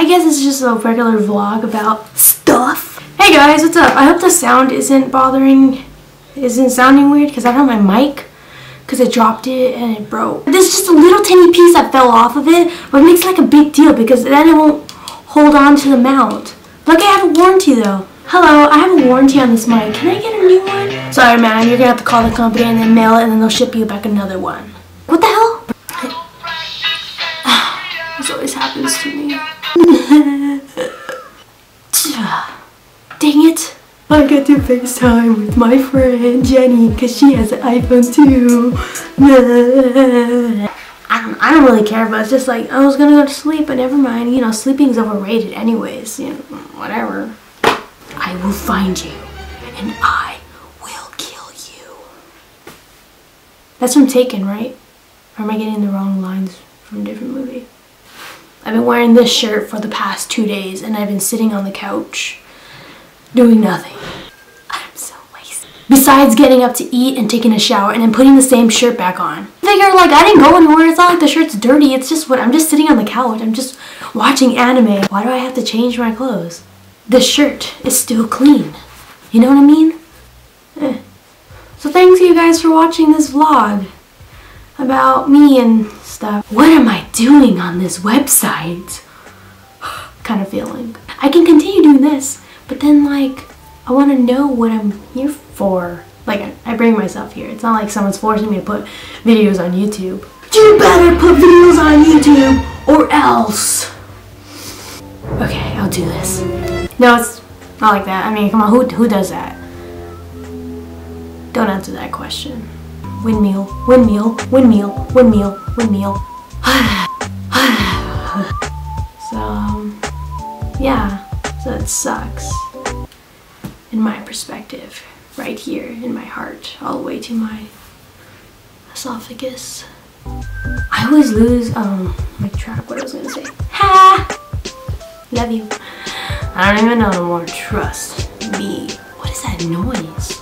I guess it's just a regular vlog about stuff. Hey guys, what's up? I hope the sound isn't sounding weird because I don't have my mic because I dropped it and it broke. There's just a little tiny piece that fell off of it, but it makes like a big deal because then it won't hold on to the mount. Look, I have a warranty though. Hello, I have a warranty on this mic. Can I get a new one? Sorry man, you're gonna have to call the company and then mail it and then they'll ship you back another one. What the hell? This always happens to me. Dang it. I get to FaceTime with my friend Jenny because she has an iPhone too. I don't really care, but it's just like, I was gonna go to sleep, but never mind. You know, sleeping's overrated anyways. You know, whatever. I will find you, and I will kill you. That's from Taken, right? Or am I getting the wrong lines from a different movie? I've been wearing this shirt for the past 2 days, and I've been sitting on the couch doing nothing. I'm so lazy. Besides getting up to eat and taking a shower and then putting the same shirt back on. Figure like I didn't go anywhere. It's not like the shirt's dirty. It's just I'm just sitting on the couch. I'm just watching anime. Why do I have to change my clothes? The shirt is still clean. You know what I mean? So thanks you guys for watching this vlog about me and stuff. What am I doing on this website? Kind of feeling. I can continue doing this, but then like I want to know what I'm here for. Like I bring myself here. It's not like someone's forcing me to put videos on YouTube. You better put videos on YouTube or else. Okay, I'll do this. No, it's not like that. I mean, come on, who does that? Don't answer that question. Windmill, windmill, windmill, windmill, windmill. So, yeah, so it sucks. In my perspective, right here in my heart, all the way to my esophagus. I always lose my track, what I was gonna say. Ha! Love you. I don't even know no more. Trust me. What is that noise?